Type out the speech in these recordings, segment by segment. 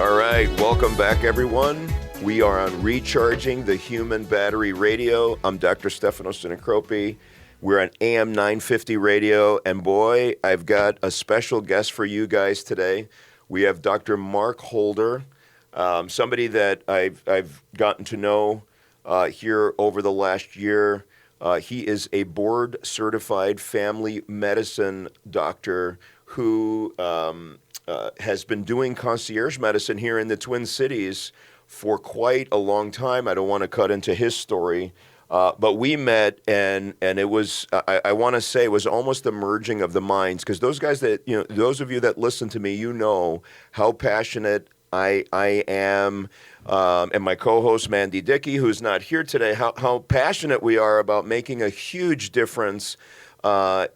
All right, welcome back, everyone. We are on Recharging the Human Battery Radio. I'm Dr. Stefano Sinacropi. We're on AM 950 radio, and boy, I've got a special guest for you guys today. We have Dr. Mark Holder, somebody that I've gotten to know here over the last year. He is a board-certified family medicine doctor who has been doing concierge medicine here in the Twin Cities for quite a long time. I don't want to cut into his story, but we met, and it was, I want to say, it was almost the merging of the minds, because those guys that, those of you that listen to me, you know how passionate I am, and my co-host Mandy Dickey, who's not here today, how passionate we are about making a huge difference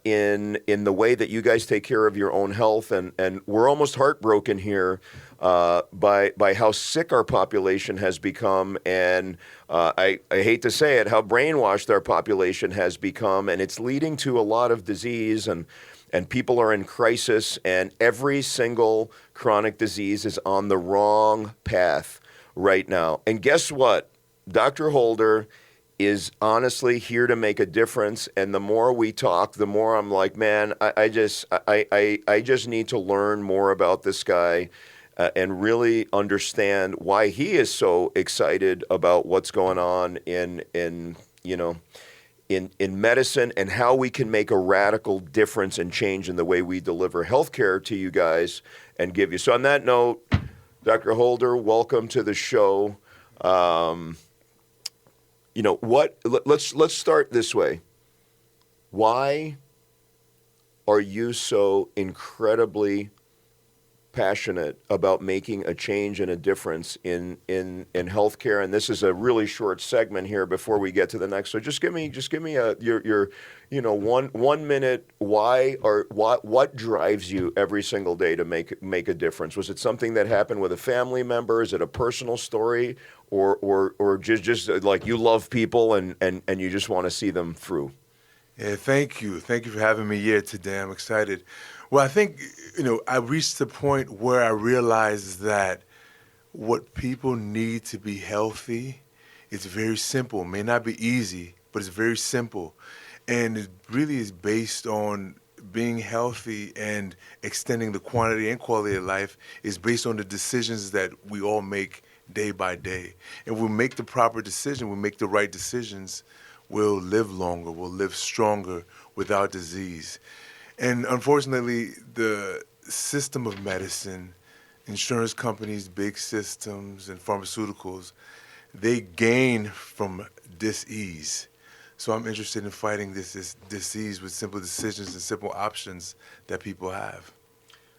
in the way that you guys take care of your own health, and we're almost heartbroken here by how sick our population has become, and I hate to say it, how brainwashed our population has become, and it's leading to a lot of disease, and people are in crisis, and every single chronic disease is on the wrong path right now. And guess what? Dr. Holder is honestly here to make a difference, and the more we talk, the more I'm like, man, I just need to learn more about this guy and really understand why he is so excited about what's going on in medicine, and how we can make a radical difference and change in the way we deliver healthcare to you guys and give you. So on that note, Dr. Holder, welcome to the show. Let's start this way. Why are you so incredibly passionate about making a change and a difference in healthcare? And this is a really short segment here before we get to the next. So just give me your 1 minute why, or what drives you every single day to make a difference. Was it something that happened with a family member? Is it a personal story, or just like you love people and you just want to see them through? Yeah, thank you for having me here today. I'm excited. Well, I think, I reached the point where I realized that what people need to be healthy is very simple. It may not be easy, but it's very simple. And it really is based on being healthy, and extending the quantity and quality of life is based on the decisions that we all make day by day. And if we make the proper decision, we make the right decisions, we'll live longer, we'll live stronger without disease. And unfortunately, the system of medicine, insurance companies, big systems, and pharmaceuticals, they gain from dis-ease. So I'm interested in fighting this disease with simple decisions and simple options that people have.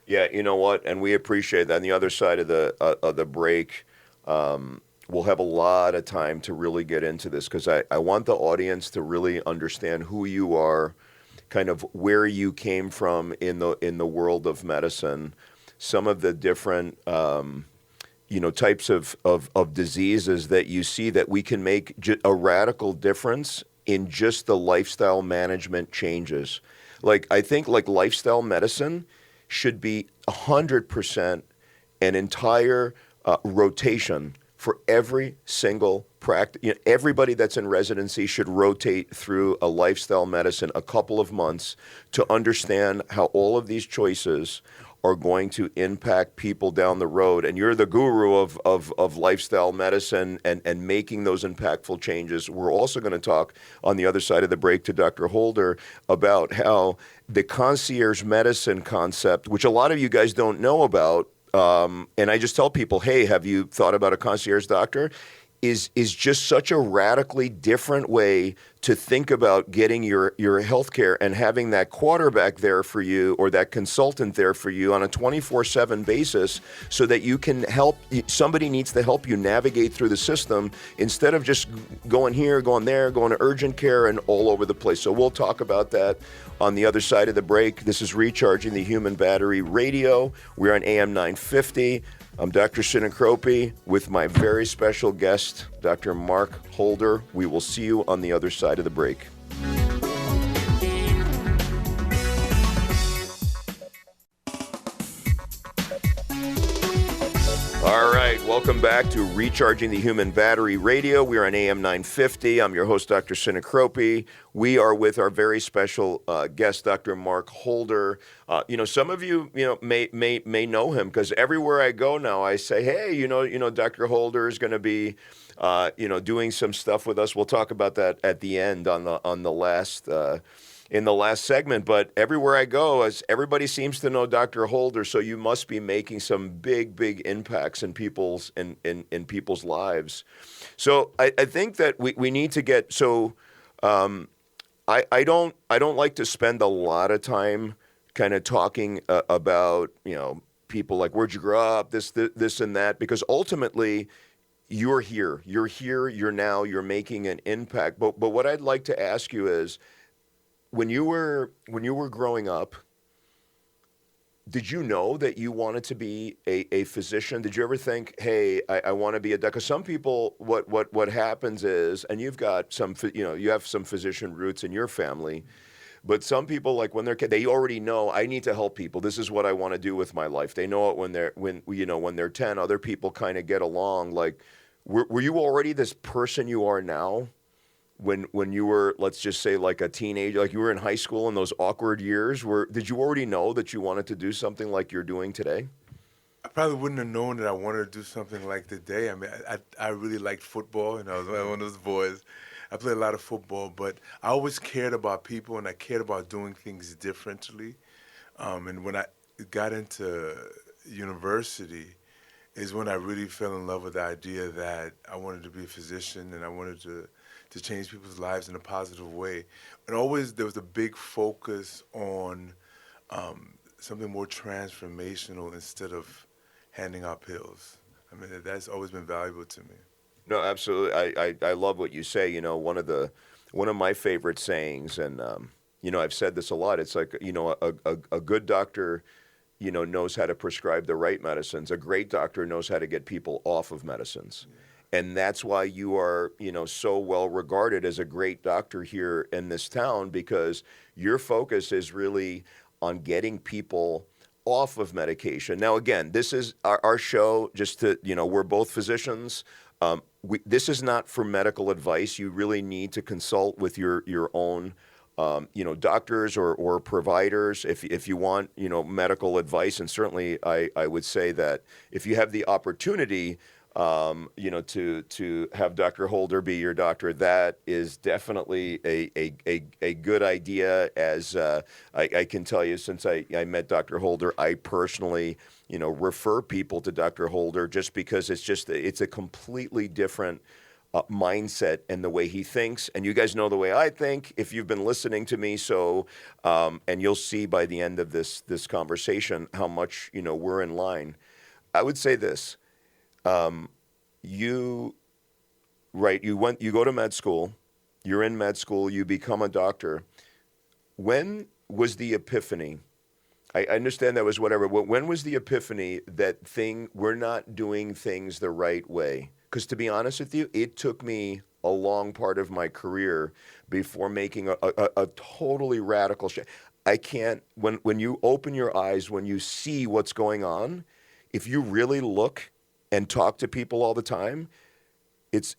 Yeah, you know what? And we appreciate that. On the other side of the break, we'll have a lot of time to really get into this, because I want the audience to really understand who you are, kind of where you came from in the world of medicine, some of the different types of diseases that you see that we can make a radical difference in just the lifestyle management changes. Like, I think like lifestyle medicine should be 100% an entire rotation for every single practice. Everybody that's in residency should rotate through a lifestyle medicine a couple of months to understand how all of these choices are going to impact people down the road. And you're the guru of lifestyle medicine and making those impactful changes. We're also going to talk on the other side of the break to Dr. Holder about how the concierge medicine concept, which a lot of you guys don't know about, and I just tell people, hey, have you thought about a concierge doctor? Is just such a radically different way to think about getting your health care and having that quarterback there for you, or that consultant there for you on a 24/7 basis, so that you can help. Somebody needs to help you navigate through the system instead of just going here, going there, going to urgent care and all over the place. So we'll talk about that on the other side of the break. This is Recharging the Human Battery Radio. We're on AM 950. I'm Dr. Sinacropi with my very special guest, Dr. Mark Holder. We will see you on the other side of the break. All right, welcome back to Recharging the Human Battery Radio. We are on AM 950. I'm your host, Dr. Sinacropi. We are with our very special guest, Dr. Mark Holder. Some of you, may know him because everywhere I go now, I say, hey, Dr. Holder is going to be, doing some stuff with us. We'll talk about that at the end on the last. In the last segment, but everywhere I go, as everybody seems to know Dr. Holder, so you must be making some big impacts in people's in people's lives. So I think that we need to get I don't like to spend a lot of time kind of talking about people like where'd you grow up, this and that, because ultimately you're here, you're now, you're making an impact. But what I'd like to ask you is, when you were growing up, did you know that you wanted to be a physician? Did you ever think, hey, I want to be a doctor? Because some people, what happens is, and you've got some, you have some physician roots in your family, but some people, like when they're kids, they already know, I need to help people. This is what I want to do with my life. They know it when they're 10. Other people kind of get along. Like, were you already this person you are now? When you were, let's just say, like a teenager, like you were in high school in those awkward years, did you already know that you wanted to do something like you're doing today? I probably wouldn't have known that I wanted to do something like today. I mean, I really liked football, and I was one of those boys. I played a lot of football, but I always cared about people, and I cared about doing things differently. And when I got into university is when I really fell in love with the idea that I wanted to be a physician and I wanted to change people's lives in a positive way. And always there was a big focus on something more transformational instead of handing out pills. I mean, that's always been valuable to me. No, absolutely. I love what you say. One of my favorite sayings, and I've said this a lot. It's like a good doctor, knows how to prescribe the right medicines. A great doctor knows how to get people off of medicines. Yeah. And that's why you are, so well regarded as a great doctor here in this town, because your focus is really on getting people off of medication. Now, again, this is our show, just to, we're both physicians. This is not for medical advice. You really need to consult with your own, doctors or providers if you want, medical advice. And certainly I would say that if you have the opportunity, to have Dr. Holder be your doctor, that is definitely a good idea. As I can tell you, since I met Dr. Holder, I personally, refer people to Dr. Holder just because it's a completely different mindset and the way he thinks. And you guys know the way I think if you've been listening to me. So, and you'll see by the end of this conversation how much, we're in line. I would say this. You go to med school, you're in med school, you become a doctor. When was the epiphany? I understand that was whatever, but when was the epiphany that we're not doing things the right way? Because to be honest with you, it took me a long part of my career before making a totally radical shift. I can't, when you open your eyes, when you see what's going on, if you really look and talk to people all the time, it's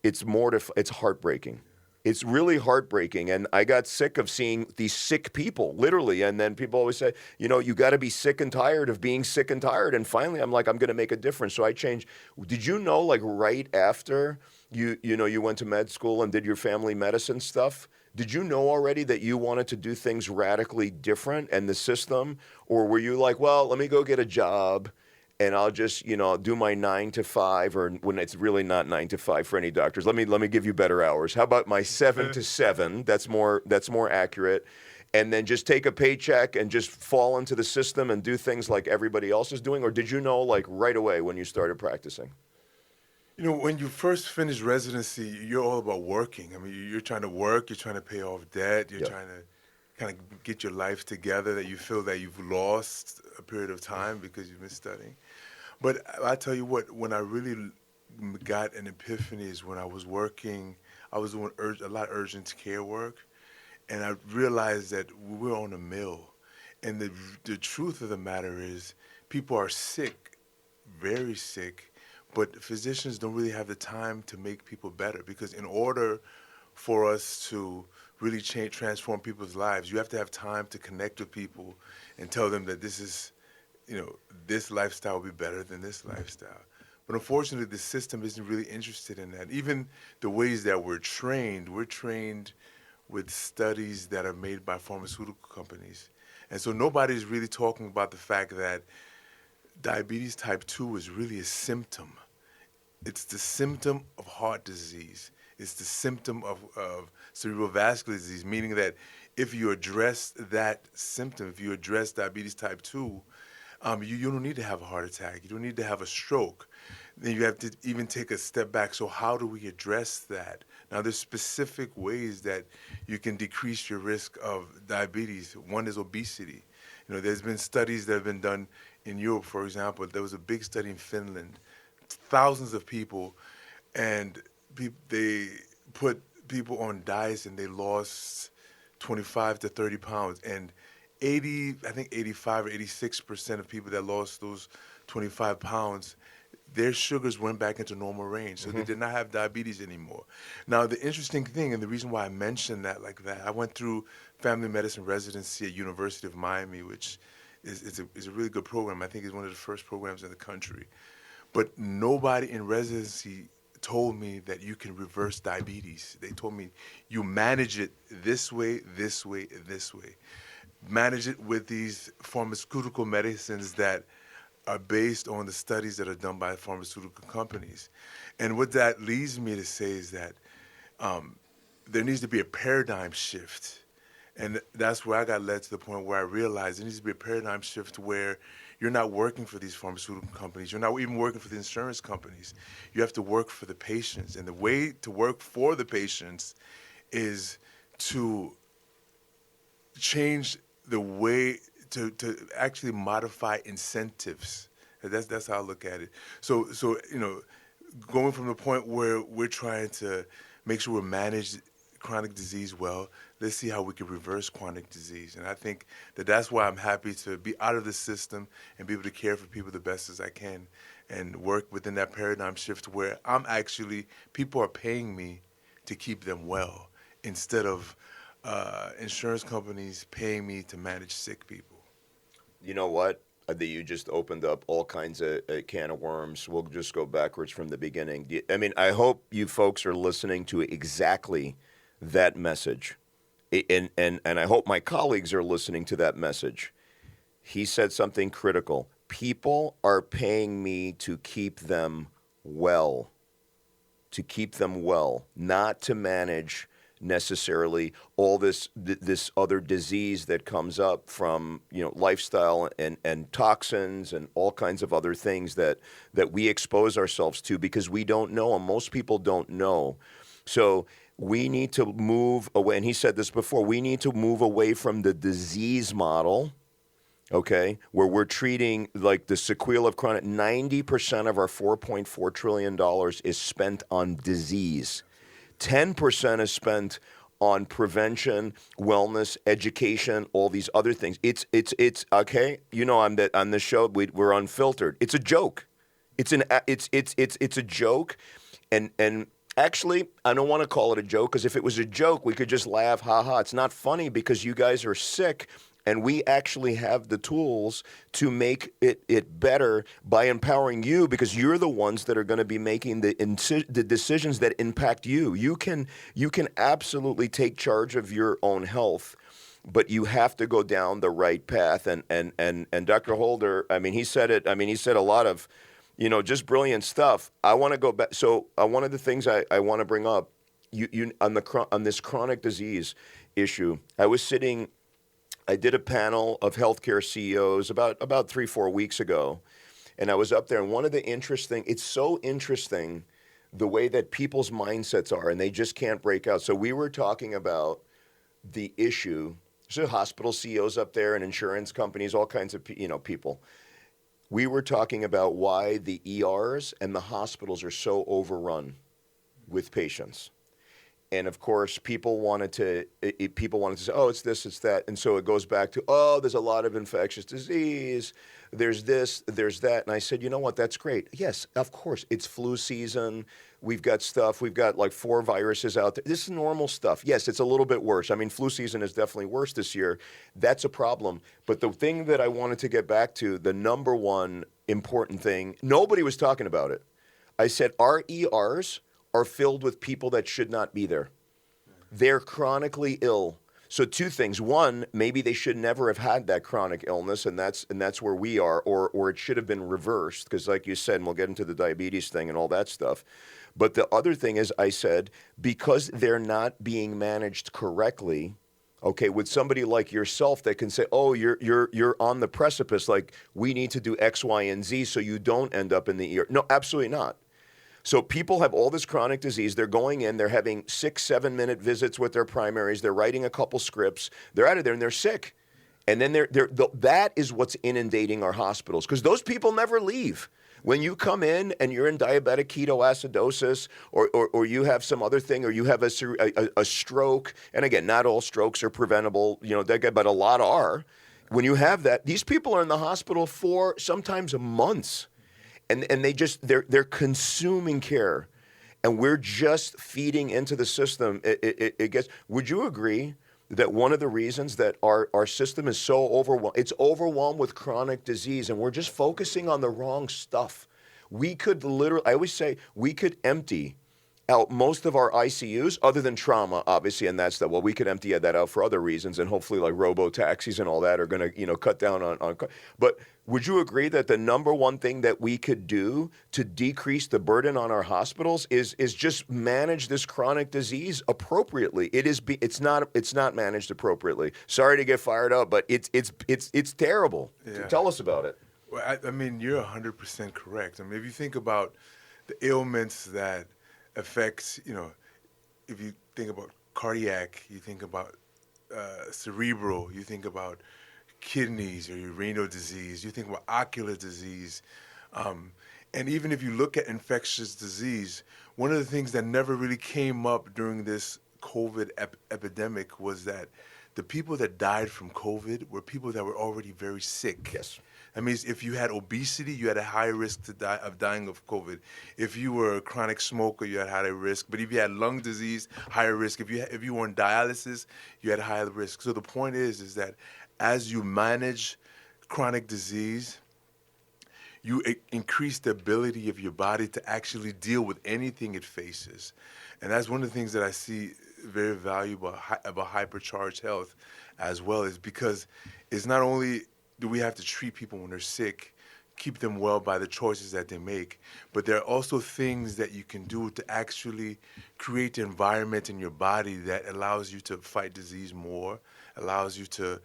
heartbreaking. It's really heartbreaking. And I got sick of seeing these sick people, literally. And then people always say, you got to be sick and tired of being sick and tired. And finally, I'm like, I'm going to make a difference. So I changed. Did you know, like right after you went to med school and did your family medicine stuff, did you know already that you wanted to do things radically different and the system? Or were you like, well, let me go get a job and I'll just, do my 9 to 5, or when it's really not 9 to 5 for any doctors. Let me give you better hours. How about my 7 to 7? That's more accurate. And then just take a paycheck and just fall into the system and do things like everybody else is doing? Or did you know, like right away when you started practicing? When you first finish residency, you're all about working. I mean, you're trying to work, you're trying to pay off debt, you're trying to kind of get your life together that you feel that you've lost a period of time because you've been studying. But I tell you what, when I really got an epiphany is when I was working, I was doing a lot of urgent care work, and I realized that we were on a mill. And the truth of the matter is people are sick, very sick, but physicians don't really have the time to make people better, because in order for us to really change, transform people's lives, you have to have time to connect with people and tell them that this is, this lifestyle will be better than this lifestyle. But unfortunately, the system isn't really interested in that. Even the ways that we're trained with studies that are made by pharmaceutical companies. And so nobody's really talking about the fact that diabetes type 2 is really a symptom. It's the symptom of heart disease. It's the symptom of cerebrovascular disease, meaning that if you address that symptom, if you address diabetes type 2, you don't need to have a heart attack. You don't need to have a stroke. Then you have to even take a step back. So how do we address that? Now, there's specific ways that you can decrease your risk of diabetes. One is obesity. There's been studies that have been done in Europe, for example. There was a big study in Finland, thousands of people, and they put people on diets and they lost 25 to 30 pounds. And 85 or 86% of people that lost those 25 pounds, their sugars went back into normal range. So they did not have diabetes anymore. Now, the interesting thing, and the reason why I mentioned that like that, I went through family medicine residency at University of Miami, which is a really good program. I think it's one of the first programs in the country. But nobody in residency told me that you can reverse diabetes. They told me you manage it this way, this way, this way. Manage it with these pharmaceutical medicines that are based on the studies that are done by pharmaceutical companies. And what that leads me to say is that there needs to be a paradigm shift. And that's where I got led to the point where I realized there needs to be a paradigm shift where you're not working for these pharmaceutical companies. You're not even working for the insurance companies. You have to work for the patients. And the way to work for the patients is to change the way to actually modify incentives. That's how I look at it. So going from the point where we're trying to make sure we manage chronic disease well, let's see how we can reverse chronic disease. And I think that's why I'm happy to be out of the system and be able to care for people the best as I can and work within that paradigm shift where people are paying me to keep them well instead of insurance companies paying me to manage sick people. You know what? That you just opened up all kinds of can of worms. We'll just go backwards from the beginning. I mean, I hope you folks are listening to exactly that message. And I hope my colleagues are listening to that message. He said something critical. People are paying me to keep them well. To keep them well, not to manage necessarily all this other disease that comes up from lifestyle and toxins and all kinds of other things that we expose ourselves to because we don't know, and most people don't know. So we need to move away, and he said this before, we need to move away from the disease model, okay, where we're treating like the sequelae of chronic. 90% of our $4.4 trillion is spent on disease. 10% is spent on prevention, wellness, education, all these other things. It's okay. On the show we're unfiltered. It's a joke. It's a joke, and actually I don't want to call it a joke because if it was a joke we could just laugh, ha ha. It's not funny because you guys are sick. And we actually have the tools to make it better by empowering you because you're the ones that are going to be making the decisions that impact you. You can absolutely take charge of your own health, but you have to go down the right path. And Dr. Holder, I mean, he said it. I mean, he said a lot of, just brilliant stuff. I want to go back. So one of the things I want to bring up, you on this chronic disease issue, I did a panel of healthcare CEOs about 3-4 weeks ago, and I was up there. And it's so interesting the way that people's mindsets are, and they just can't break out. So we were talking about the issue. So hospital CEOs up there and insurance companies, all kinds of people. We were talking about why the ERs and the hospitals are so overrun with patients. and of course, people wanted to say, oh, it's this, it's that, and so it goes back to, oh, there's a lot of infectious disease, there's this, there's that, and I said, you know what, that's great. Yes, of course, it's flu season. We've got stuff. We've got like 4 viruses out there. This is normal stuff. Yes, it's a little bit worse. I mean, flu season is definitely worse this year. That's a problem. But the thing that I wanted to get back to, the number one important thing, nobody was talking about it. I said our ERs are filled with people that should not be there. They're chronically ill. So 2 things. One, maybe they should never have had that chronic illness, and that's where we are, or it should have been reversed, because like you said, and we'll get into the diabetes thing and all that stuff. But the other thing is, I said, because they're not being managed correctly, okay, with somebody like yourself that can say, oh, you're on the precipice, like we need to do X, Y, and Z so you don't end up in the ER. No, absolutely not. So people have all this chronic disease. They're going in, they're having 6-7 minute visits with their primaries. They're writing a couple scripts. They're out of there and they're sick. And then that is what's inundating our hospitals, because those people never leave. When you come in and you're in diabetic ketoacidosis, or you have some other thing, or you have a stroke, and again, not all strokes are preventable, but a lot are. When you have that, these people are in the hospital for sometimes months. And they're consuming care, and we're just feeding into the system. It gets. Would you agree that one of the reasons that our system is so overwhelmed, it's overwhelmed with chronic disease, and we're just focusing on the wrong stuff? We could literally, I always say, we could empty out most of our ICUs, other than trauma, obviously, and that's that. Well, we could empty that out for other reasons, and hopefully, like robo-taxis and all that are going to, cut down on. But would you agree that the number one thing that we could do to decrease the burden on our hospitals is just manage this chronic disease appropriately? It's not managed appropriately. Sorry to get fired up, but it's terrible. Yeah. Tell us about it. Well, I mean, you're 100% correct. I mean, if you think about the ailments that affects, if you think about cardiac, you think about cerebral, you think about kidneys or your renal disease, you think about ocular disease. And even if you look at infectious disease, one of the things that never really came up during this COVID epidemic was that the people that died from COVID were people that were already very sick. Yes. That means if you had obesity, you had a higher risk of dying of COVID. If you were a chronic smoker, you had higher risk. But if you had lung disease, higher risk. If you were on dialysis, you had higher risk. So the point is that as you manage chronic disease, you increase the ability of your body to actually deal with anything it faces. And that's one of the things that I see very valuable about hypercharged health as well, is because it's not only do we have to treat people when they're sick, keep them well by the choices that they make, but there are also things that you can do to actually create the environment in your body that allows you to fight disease more, allows you to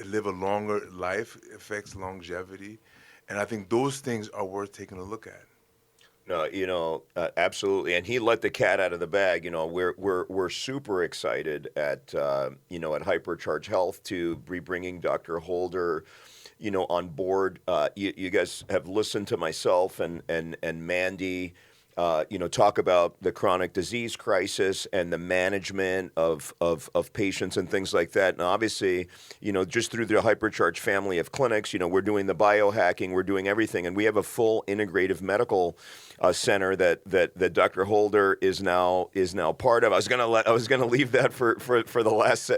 live a longer life, affects longevity. And I think those things are worth taking a look at. No, absolutely. And he let the cat out of the bag. We're super excited at Hypercharge Health to be bringing Dr. Holder, on board. You guys have listened to myself and Mandy, talk about the chronic disease crisis and the management of patients and things like that. And obviously, just through the Hypercharge family of clinics, we're doing the biohacking, we're doing everything, and we have a full integrative medical center that Dr. Holder is now part of. I was gonna leave that for the last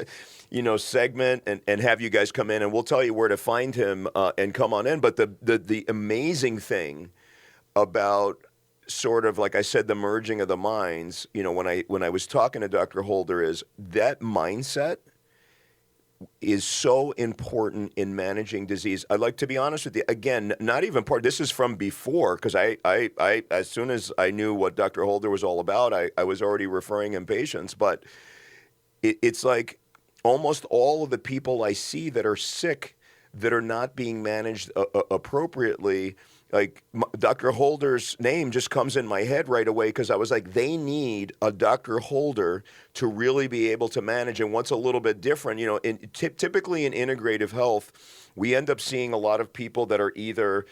segment and have you guys come in, and we'll tell you where to find him and come on in. But the amazing thing about, sort of like I said, the merging of the minds, when I was talking to Dr. Holder, is that mindset is so important in managing disease. I'd like to be honest with you. Again, not even part. This is from before, because I as soon as I knew what Dr. Holder was all about, I was already referring him patients. But it's like almost all of the people I see that are sick, that are not being managed appropriately. Like Dr. Holder's name just comes in my head right away, because I was like, they need a Dr. Holder to really be able to manage. And what's a little bit different, typically in integrative health, we end up seeing a lot of people that are either,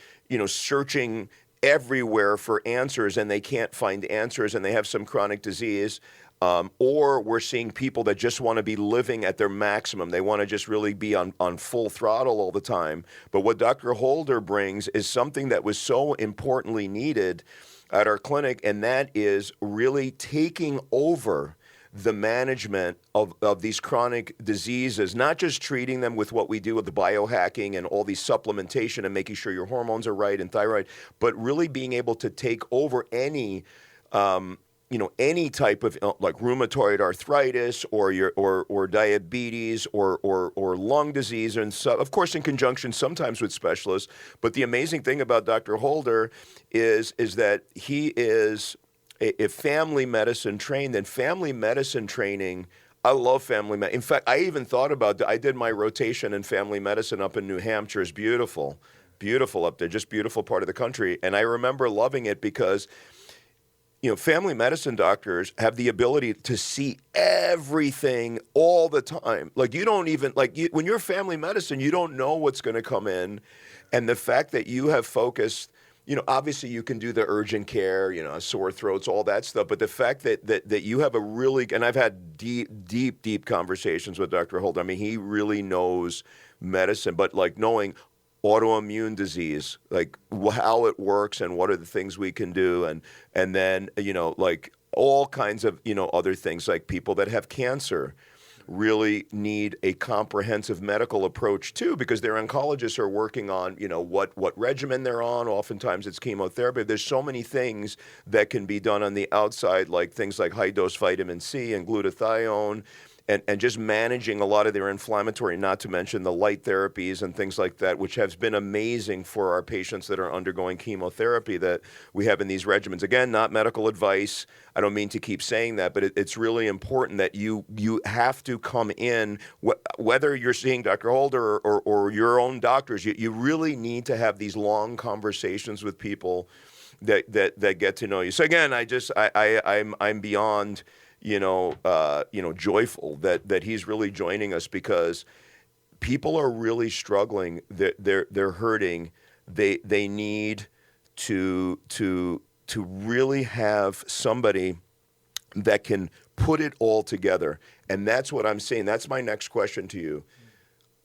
searching everywhere for answers, and they can't find answers, and they have some chronic disease. Or we're seeing people that just want to be living at their maximum. They want to just really be on full throttle all the time. But what Dr. Holder brings is something that was so importantly needed at our clinic, and that is really taking over the management of these chronic diseases, not just treating them with what we do with the biohacking and all these supplementation and making sure your hormones are right and thyroid, but really being able to take over any any type of like rheumatoid arthritis or diabetes or lung disease, and so, of course in conjunction sometimes with specialists. But the amazing thing about Dr. Holder is that he is a family medicine trained, and family medicine training. I love family medicine. In fact, I even thought about I did my rotation in family medicine up in New Hampshire. It's beautiful, beautiful up there, just beautiful part of the country. And I remember loving it because family medicine doctors have the ability to see everything all the time. Like you don't even, when you're family medicine, you don't know what's going to come in. And the fact that you have focused, obviously you can do the urgent care, sore throats, all that stuff. But the fact that you have a really, and I've had deep conversations with Dr. Holder. I mean, he really knows medicine, but knowing autoimmune disease, how it works and what are the things we can do, and then all kinds of other things, like people that have cancer really need a comprehensive medical approach too, because their oncologists are working on what regimen they're on. Oftentimes it's chemotherapy. There's so many things that can be done on the outside, like things like high dose vitamin C and glutathione. And just managing a lot of their inflammatory, not to mention the light therapies and things like that, which has been amazing for our patients that are undergoing chemotherapy that we have in these regimens. Again, not medical advice. I don't mean to keep saying that, but it's really important that you have to come in, whether you're seeing Dr. Holder or your own doctors, you really need to have these long conversations with people that get to know you. So again, I'm beyond joyful that he's really joining us, because people are really struggling. They're hurting. They need to really have somebody that can put it all together. And that's what I'm saying. That's my next question to you.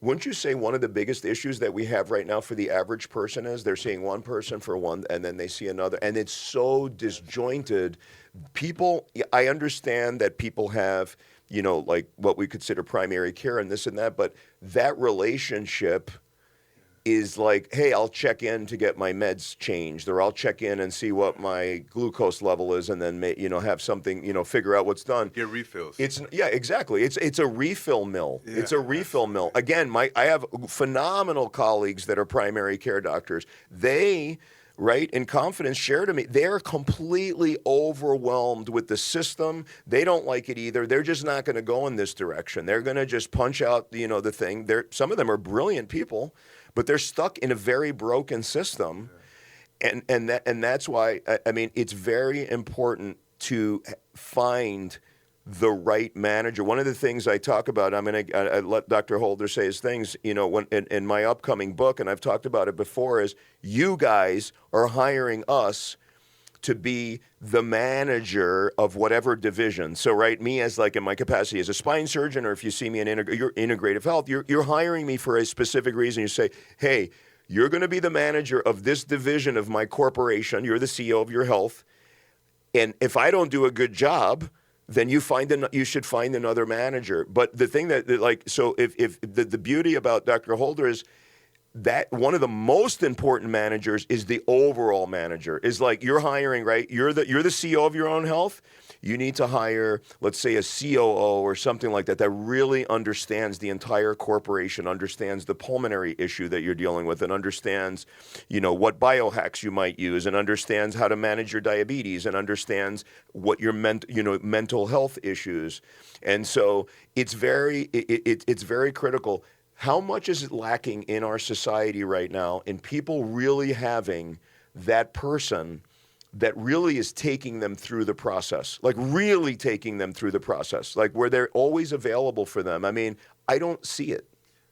Wouldn't you say one of the biggest issues that we have right now for the average person is they're seeing one person for one, and then they see another, and it's so disjointed. People, I understand that people have, what we consider primary care and this and that, but that relationship is like, hey, I'll check in to get my meds changed, or I'll check in and see what my glucose level is, and then have something, figure out what's done. Get refills. Exactly. It's a refill mill. Yeah, it's a refill mill. Again, I have phenomenal colleagues that are primary care doctors. They, right, in confidence, share to me, they're completely overwhelmed with the system. They don't like it either. They're just not going to go in this direction. They're going to just punch out, the thing. Some of them are brilliant people, but they're stuck in a very broken system. Yeah. And that's why, I mean, it's very important to find the right manager. One of the things I talk about, I let Dr. Holder say his things, when in my upcoming book, and I've talked about it before, is you guys are hiring us to be the manager of whatever division. So, right, me as in my capacity as a spine surgeon, or if you see me in your integrative health, you're hiring me for a specific reason. You say, hey, you're going to be the manager of this division of my corporation. You're the CEO of your health. And if I don't do a good job, then you should find another manager. But the thing if the beauty about Dr. Holder is that one of the most important managers is the overall manager. Is you're hiring, right? You're the CEO of your own health. You need to hire, let's say, a COO or something like that really understands the entire corporation, understands the pulmonary issue that you're dealing with, and understands, what biohacks you might use, and understands how to manage your diabetes, and understands what your mental health issues. And so it's very critical. How much is it lacking in our society right now in people really having that person that really is taking them through the process, where they're always available for them? I mean, I don't see it.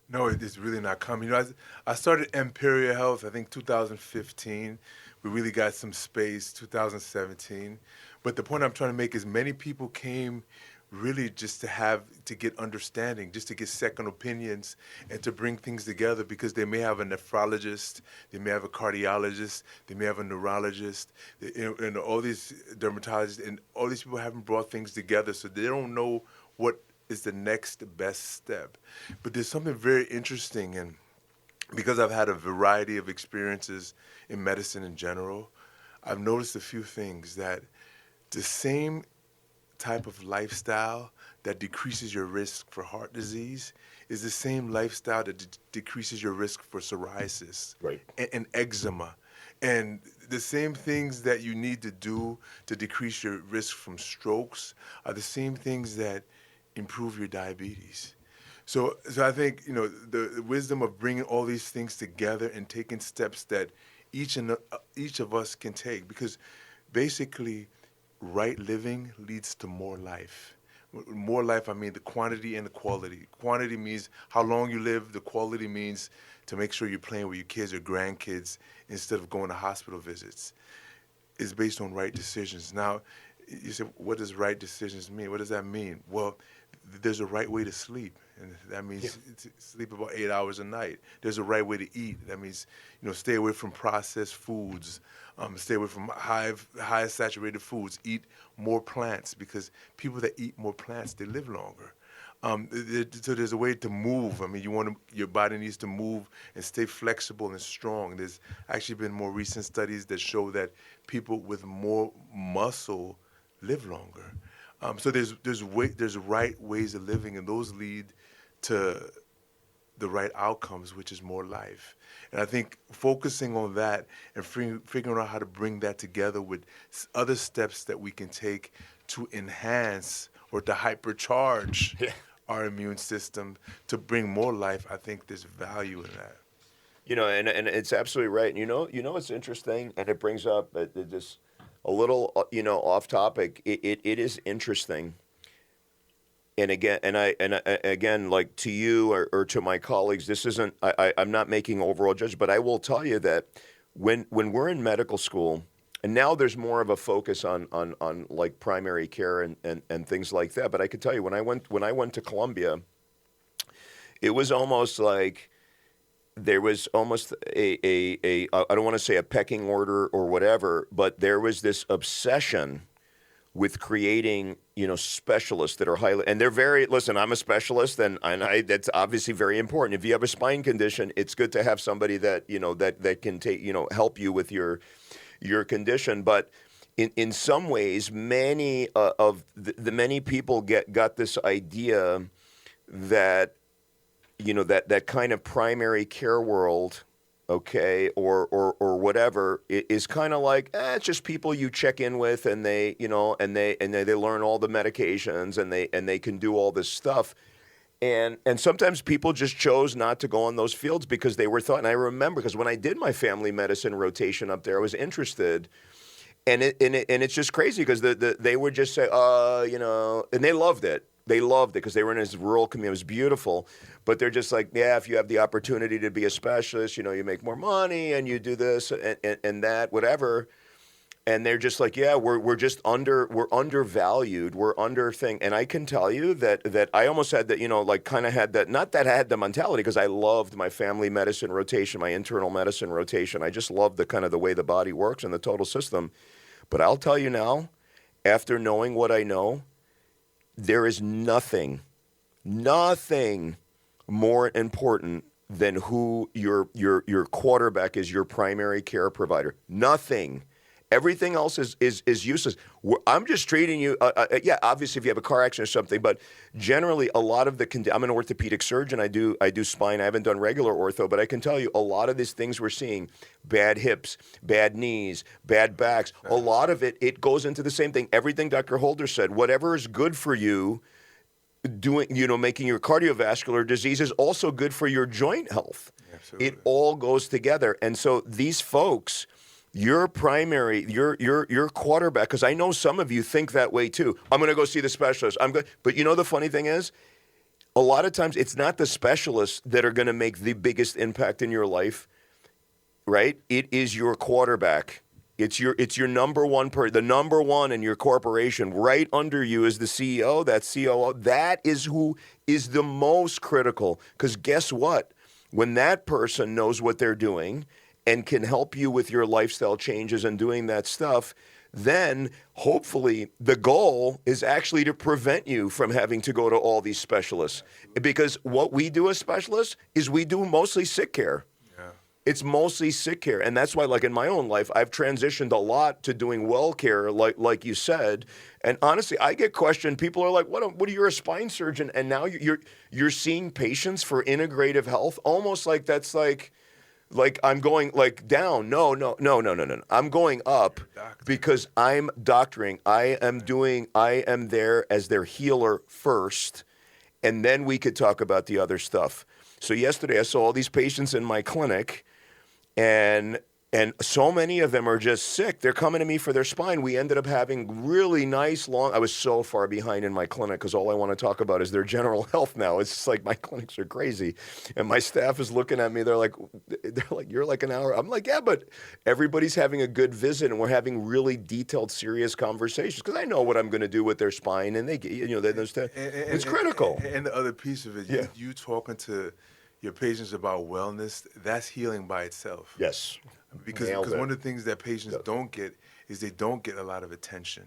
No, it's really not common. I started Imperial Health, I think 2015. We really got some space, 2017. But the point I'm trying to make is many people came really just to get understanding, just to get second opinions and to bring things together because they may have a nephrologist, they may have a cardiologist, they may have a neurologist, and all these dermatologists, and all these people haven't brought things together, so they don't know what is the next best step. But there's something very interesting, and because I've had a variety of experiences in medicine in general, I've noticed a few things that the same type of lifestyle that decreases your risk for heart disease is the same lifestyle that decreases your risk for psoriasis Right. and eczema. And the same things that you need to do to decrease your risk from strokes are the same things that improve your diabetes. So I think the wisdom of bringing all these things together and taking steps that each of us can take, because basically, right living leads to more life. More life, I mean the quantity and the quality. Quantity means how long you live. The quality means to make sure you're playing with your kids or grandkids instead of going to hospital visits. It's based on right decisions. Now, you say, what does right decisions mean? What does that mean? Well, there's a right way to sleep, and that means sleep about 8 hours a night. There's a right way to eat. That means, stay away from processed foods, stay away from high saturated foods, eat more plants, because people that eat more plants, they live longer. So there's a way to move. I mean, your body needs to move and stay flexible and strong. There's actually been more recent studies that show that people with more muscle live longer. So there's right ways of living, and those lead to the right outcomes, which is more life. And I think focusing on that and figuring out how to bring that together with other steps that we can take to enhance or to hypercharge our immune system to bring more life, I think there's value in that. And it's absolutely right. And it's interesting, and it brings up this a little, off topic. It is interesting. And again, like to you or to my colleagues, this isn't. I'm not making overall judgment, but I will tell you that when we're in medical school, and now there's more of a focus on like primary care and things like that. But I could tell you when I went to Columbia, it was almost like there was almost a I don't want to say a pecking order or whatever, but there was this obsession with creating, specialists that are highly, and they're very, listen, I'm a specialist, and that's obviously very important. If you have a spine condition, it's good to have somebody that, that can take, help you with your condition. But in some ways, many of the many people got this idea that, that kind of primary care world, okay, or whatever, is kind of like, it's just people you check in with, and they, and they learn all the medications, and they can do all this stuff. And sometimes people just chose not to go on those fields because they were thought, and I remember, because when I did my family medicine rotation up there, I was interested. And it's just crazy because they would just say, and they loved it. They loved it because they were in this rural community. It was beautiful. But they're just like, yeah, if you have the opportunity to be a specialist, you make more money and you do this and that, whatever. And they're just like, yeah, we're undervalued. We're under thing. And I can tell you that I almost had that, like kind of had that, not that I had the mentality, because I loved my family medicine rotation, my internal medicine rotation. I just loved the kind of the way the body works and the total system. But I'll tell you now, after knowing what I know, there is nothing more important than who your quarterback is, your primary care provider. Nothing. Everything else is useless. I'm just treating you. Yeah, obviously, if you have a car accident or something, but generally, a lot of I'm an orthopedic surgeon. I do spine. I haven't done regular ortho, but I can tell you a lot of these things we're seeing: bad hips, bad knees, bad backs. A lot of it goes into the same thing. Everything Dr. Holder said. Whatever is good for you, making your cardiovascular disease is also good for your joint health. Absolutely. It all goes together, and so these folks. Your primary, your quarterback, because I know some of you think that way too. I'm going to go see the specialist. But the funny thing is, a lot of times it's not the specialists that are going to make the biggest impact in your life, right? It is your quarterback. It's your number one the number one in your corporation. Right under you is the CEO, that COO. That is who is the most critical. Because guess what? When that person knows what they're doing and can help you with your lifestyle changes and doing that stuff, then hopefully the goal is actually to prevent you from having to go to all these specialists. Because what we do as specialists is we do mostly sick care. It's mostly sick care. And that's why, like in my own life, I've transitioned a lot to doing well care, like you said. And honestly, I get questioned. People are like, what are you, a spine surgeon? And now you're seeing patients for integrative health, almost like that's like I'm going like down. No. I'm going up because I'm doctoring. I am there as their healer first, and then we could talk about the other stuff. So yesterday I saw all these patients in my clinic, and so many of them are just sick. They're coming to me for their spine. We ended up having really nice I was so far behind in my clinic because all I want to talk about is their general health now. It's just like my clinics are crazy. And my staff is looking at me. They're like, you're like an hour. I'm like, yeah, but everybody's having a good visit and we're having really detailed, serious conversations because I know what I'm going to do with their spine and they understand. It's critical. And the other piece of it, you talking to your patients about wellness, that's healing by itself. Yes. Because one of the things that patients don't get is they don't get a lot of attention.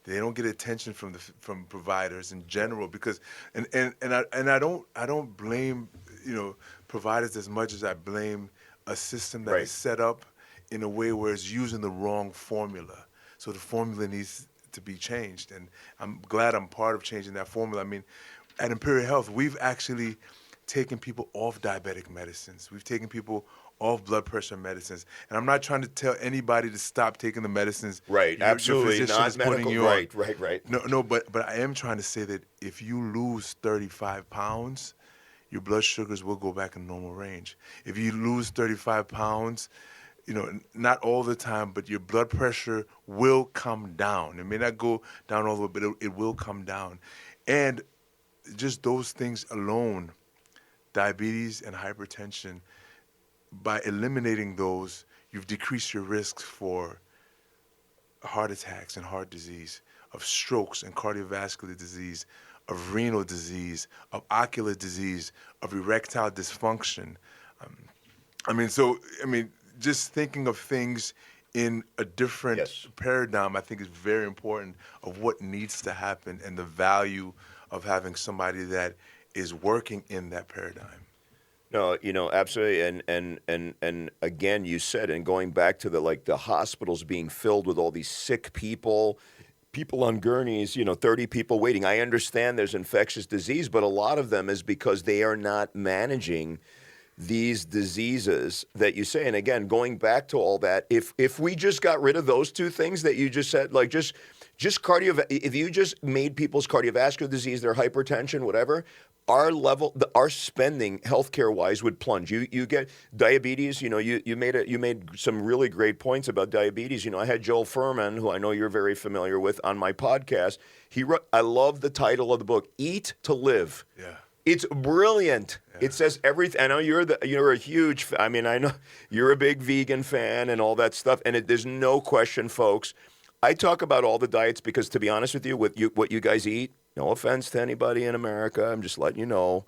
They don't get attention from providers in general because and I don't blame providers as much as I blame a system that is set up in a way where it's using the wrong formula. So the formula needs to be changed, and I'm glad I'm part of changing that formula. I mean, at Imperial Health, we've actually taken people off diabetic medicines. We've taken people off blood pressure medicines. And I'm not trying to tell anybody to stop taking the medicines. Right, absolutely. Your physician is putting you on. Right. No, but I am trying to say that if you lose 35 pounds, your blood sugars will go back in normal range. If you lose 35 pounds, not all the time, but your blood pressure will come down. It may not go down all the way, but it will come down. And just those things alone, diabetes and hypertension, by eliminating those, you've decreased your risks for heart attacks and heart disease, of strokes and cardiovascular disease, of renal disease, of ocular disease, of erectile dysfunction. Just thinking of things in a different paradigm, I think is very important of what needs to happen and the value of having somebody that is working in that paradigm. No, absolutely, and again, you said, and going back to the hospitals being filled with all these sick people on gurneys, 30 people waiting. I understand there's infectious disease, but a lot of them is because they are not managing these diseases that you say. And again, going back to all that, if we just got rid of those two things that you just said, like just if you just made people's cardiovascular disease, their hypertension, whatever, our spending healthcare wise would plunge. You get diabetes. You made some really great points about diabetes. I had Joel Furman, who I know you're very familiar with, on my podcast. I love the title of the book, Eat to Live. Yeah. It's brilliant. Yeah. It says everything. I know you're a huge. I know you're a big vegan fan and all that stuff. And there's no question, folks. I talk about all the diets because, to be honest with you, what you guys eat. No offense to anybody in America. I'm just letting you know.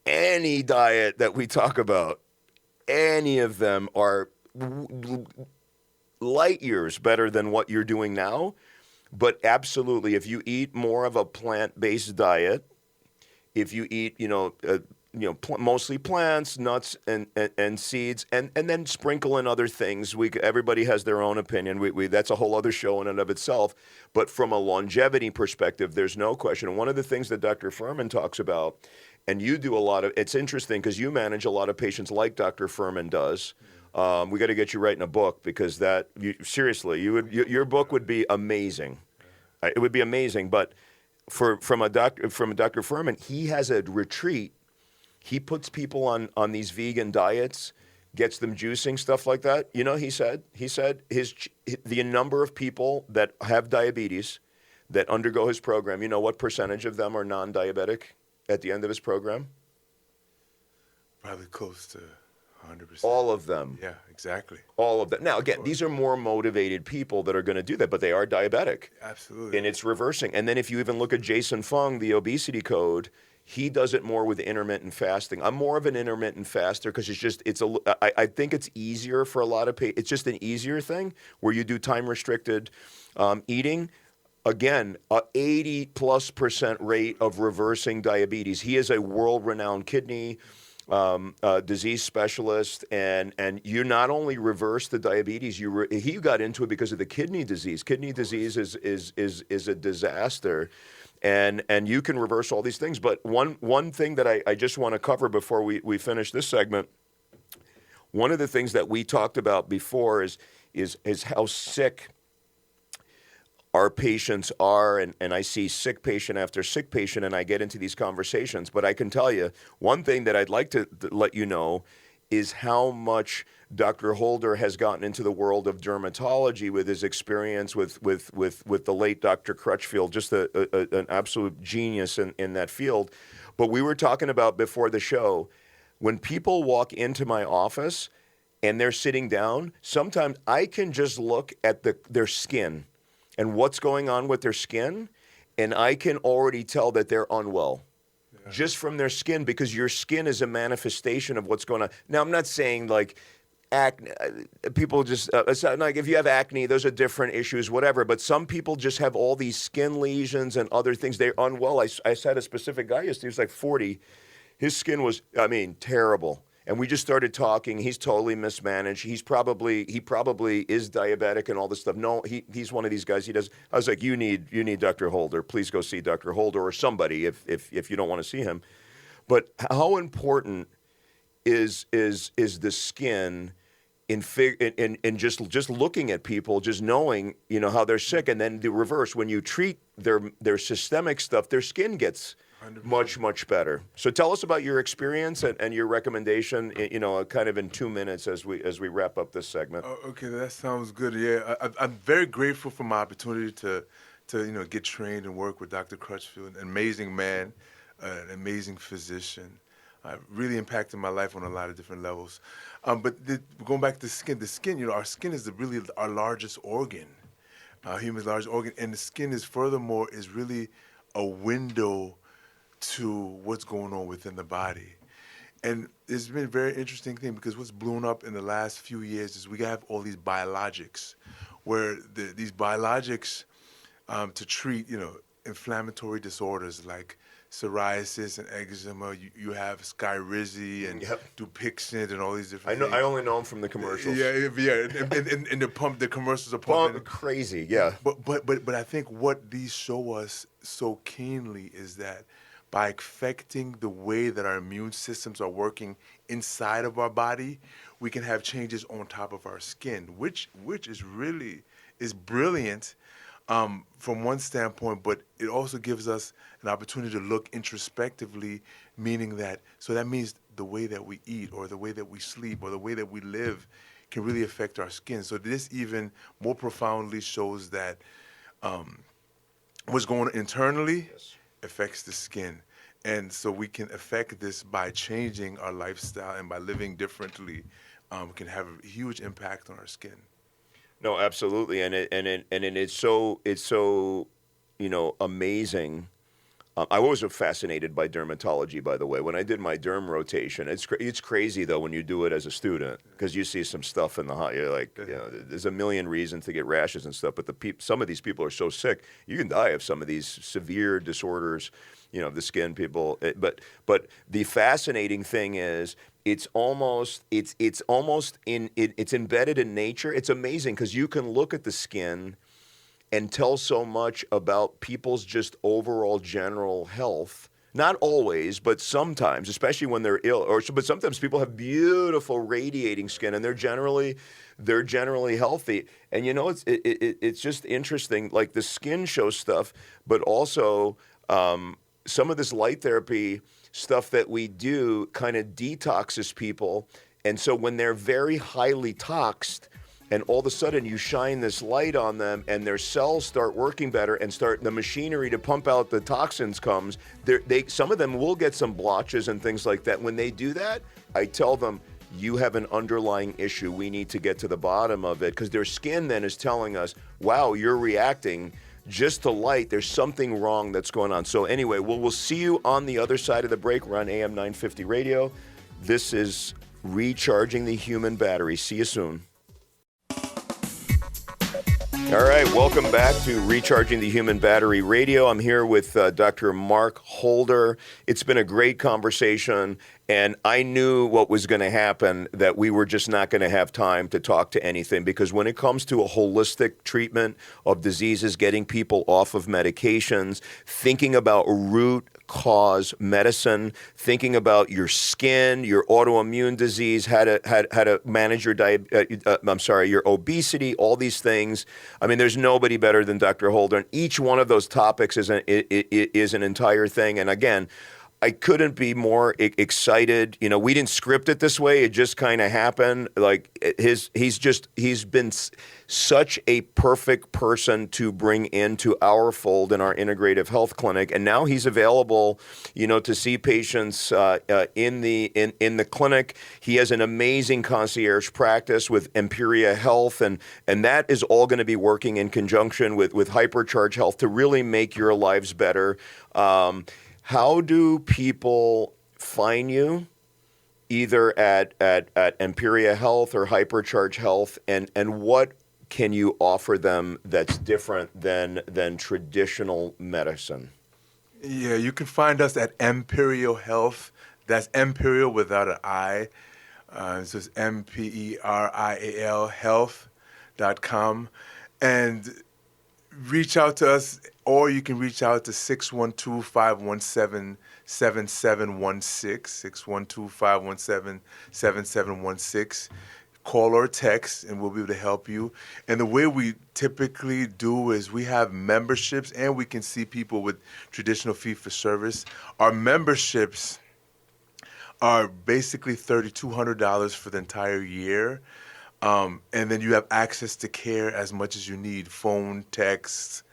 Any diet that we talk about, any of them are light years better than what you're doing now. But absolutely, if you eat more of a plant-based diet, if you eat, mostly plants, nuts, and seeds, and then sprinkle in other things. Everybody has their own opinion. That's a whole other show in and of itself. But from a longevity perspective, there's no question. And one of the things that Dr. Furman talks about, and you do a lot of, it's interesting because you manage a lot of patients like Dr. Furman does. We got to get you writing a book because your book would be amazing. It would be amazing. But from a Dr. Furman, he has a retreat. He puts people on these vegan diets, gets them juicing, stuff like that. He said the number of people that have diabetes that undergo his program, what percentage of them are non-diabetic? at the end of his program? Probably close to 100%. All of them. Yeah, exactly. All of them. Now, again, these are more motivated people that are going to do that, but they are diabetic. Absolutely. And it's reversing. And then if you even look at Jason Fung, the obesity code, he does it more with intermittent fasting. I'm more of an intermittent faster because I think it's easier for a lot of people. It's just an easier thing where you do time restricted eating. Again, a 80+% rate of reversing diabetes. He is a world-renowned kidney disease specialist, and you not only reverse the diabetes, he got into it because of the kidney disease. Kidney disease is a disaster, and you can reverse all these things. But one thing that I just want to cover before we finish this segment, one of the things that we talked about before is how sick our patients are, and I see sick patient after sick patient, and I get into these conversations. But I can tell you, one thing that I'd like to let you know is how much Dr. Holder has gotten into the world of dermatology with his experience with the late Dr. Crutchfield, just an absolute genius in that field. But we were talking about before the show, when people walk into my office and they're sitting down, sometimes I can just look at their skin and what's going on with their skin, and I can already tell that they're unwell just from their skin, because your skin is a manifestation of what's going on. Now, I'm not saying like acne, people just, it's not like if you have acne, those are different issues, whatever, but some people just have all these skin lesions and other things. They're unwell. I had a specific guy yesterday, he was like 40. His skin was, terrible. And we just started talking. He's totally mismanaged. He probably is diabetic and all this stuff. No, he's one of these guys. I was like, you need Dr. Holder. Please go see Dr. Holder or somebody if you don't want to see him. But how important is the skin in just looking at people, just knowing how they're sick, and then the reverse, when you treat their systemic stuff, their skin gets 100%. Much better. So tell us about your experience and your recommendation, kind of in 2 minutes as we wrap up this segment. Oh, okay, that sounds good. Yeah, I'm very grateful for my opportunity to get trained and work with Dr. Crutchfield, an amazing man, an amazing physician. Really impacted my life on a lot of different levels. But going back to the skin, our skin is really our largest organ, human's largest organ, and the skin is furthermore is really a window to what's going on within the body. And it's been a very interesting thing, because what's blown up in the last few years is we have all these biologics, where these biologics to treat, inflammatory disorders like psoriasis and eczema. You have Skyrizi and Dupixent and all these different things. I only know them from the commercials. Yeah. And the commercials are pumping. Crazy, yeah. But I think what these show us so keenly is that by affecting the way that our immune systems are working inside of our body, we can have changes on top of our skin, which is brilliant from one standpoint, but it also gives us an opportunity to look introspectively, meaning that means the way that we eat or the way that we sleep or the way that we live can really affect our skin. So this even more profoundly shows that what's going on internally affects the skin. And so we can affect this by changing our lifestyle, and by living differently, can have a huge impact on our skin. No, absolutely, and it's so amazing. I was fascinated by dermatology, by the way. When I did my derm rotation, it's crazy though when you do it as a student, because you see some stuff in the hot. You're like, there's a million reasons to get rashes and stuff, but some of these people are so sick, you can die of some of these severe disorders, of the skin. People, but the fascinating thing is, it's embedded in nature. It's amazing because you can look at the skin and tell so much about people's just overall general health. Not always, but sometimes, especially when they're ill. But sometimes people have beautiful radiating skin, and they're generally healthy. And it's just interesting. Like the skin shows stuff, but also some of this light therapy stuff that we do kind of detoxes people. And so when they're very highly toxed, and all of a sudden you shine this light on them and their cells start working better and start the machinery to pump out the toxins comes. Some of them will get some blotches and things like that. When they do that, I tell them, you have an underlying issue. We need to get to the bottom of it, because their skin then is telling us, wow, you're reacting just to light. There's something wrong that's going on. So anyway, we'll see you on the other side of the break. We're on AM 950 radio. This is Recharging the Human Battery. See you soon. All right, welcome back to Recharging the Human Battery Radio. I'm here with Dr. Mark Holder. It's been a great conversation, and I knew what was going to happen, that we were just not going to have time to talk to anything, because when it comes to a holistic treatment of diseases, getting people off of medications, thinking about root cause medicine, thinking about your skin, your autoimmune disease, how to manage your your obesity, all these things. I mean, there's nobody better than Dr. Holder, and each one of those topics is an entire thing. And again, I couldn't be more excited. You know, we didn't script it this way. It just kind of happened. Like he's been such a perfect person to bring into our fold in our integrative health clinic. And now he's available, you know, to see patients in the clinic. He has an amazing concierge practice with Mperial Health, and that is all going to be working in conjunction with Hypercharge Health to really make your lives better. How do people find you, either at Mperial Health or Hypercharge Health, and what can you offer them that's different than traditional medicine? Yeah, you can find us at Mperial Health. That's Mperial without an I. It's just Mperial Health.com. And reach out to us, or you can reach out to 612-517-7716, 612-517-7716. Call or text, and we'll be able to help you. And the way we typically do is we have memberships, and we can see people with traditional fee-for-service. Our memberships are basically $3,200 for the entire year. And then you have access to care as much as you need: phone, text,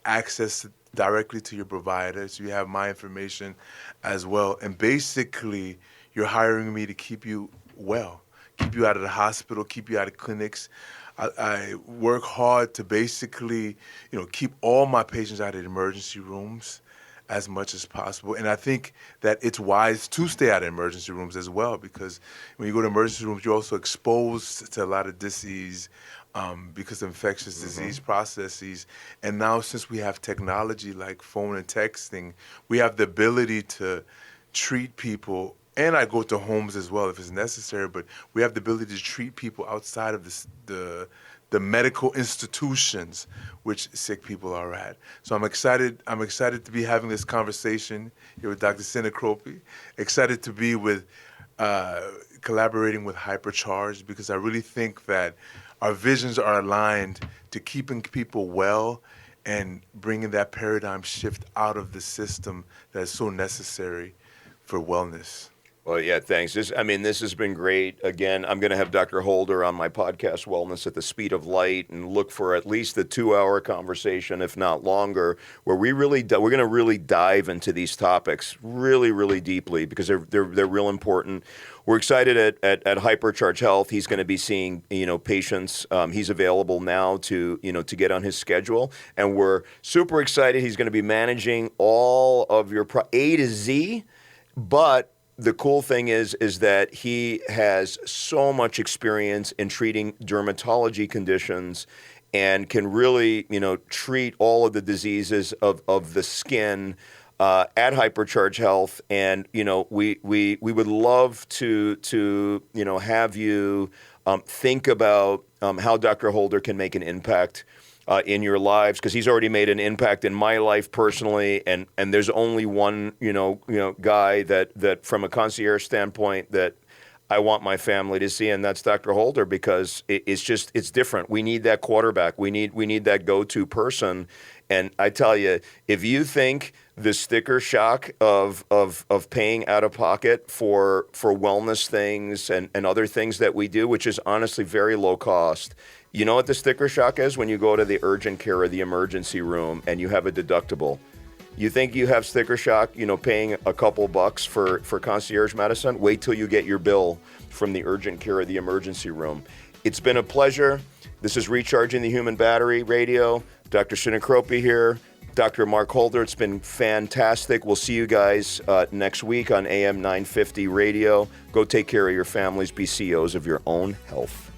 access directly to your provider. So you have my information as well. And basically, you're hiring me to keep you well, keep you out of the hospital, keep you out of clinics. I work hard to basically, keep all my patients out of the emergency rooms as much as possible. And I think that it's wise to stay out of emergency rooms as well, because when you go to emergency rooms, you're also exposed to a lot of disease because of infectious disease processes. And now, since we have technology like phone and texting, we have the ability to treat people. And I go to homes as well if it's necessary, but we have the ability to treat people outside of the medical institutions which sick people are at. So I'm excited to be having this conversation here with Dr. Sinacropi. Excited to be with collaborating with Hypercharge, because I really think that our visions are aligned to keeping people well and bringing that paradigm shift out of the system that is so necessary for wellness. Well, yeah, thanks. This has been great. Again, I'm going to have Dr. Holder on my podcast, Wellness at the Speed of Light, and look for at least a 2-hour conversation, if not longer, where we're going to really dive into these topics really, really deeply, because they're real important. We're excited at Hypercharge Health. He's going to be seeing patients. He's available now to get on his schedule, and we're super excited. He's going to be managing all of your A to Z, but the cool thing is that he has so much experience in treating dermatology conditions and can really, treat all of the diseases of the skin at Hypercharge Health. And, we would love to have you think about how Dr. Holder can make an impact in your lives, because he's already made an impact in my life personally, and there's only one guy that from a concierge standpoint that I want my family to see, and that's Dr. Holder, because it's different. We need that quarterback. We need that go-to person. And I tell you, if you think the sticker shock of paying out of pocket for wellness things and other things that we do, which is honestly very low cost. You know what the sticker shock is? When you go to the urgent care or the emergency room and you have a deductible. You think you have sticker shock, paying a couple bucks for concierge medicine? Wait till you get your bill from the urgent care or the emergency room. It's been a pleasure. This is Recharging the Human Battery Radio. Dr. Sinacropi here. Dr. Mark Holder, it's been fantastic. We'll see you guys next week on AM 950 Radio. Go take care of your families. Be CEOs of your own health.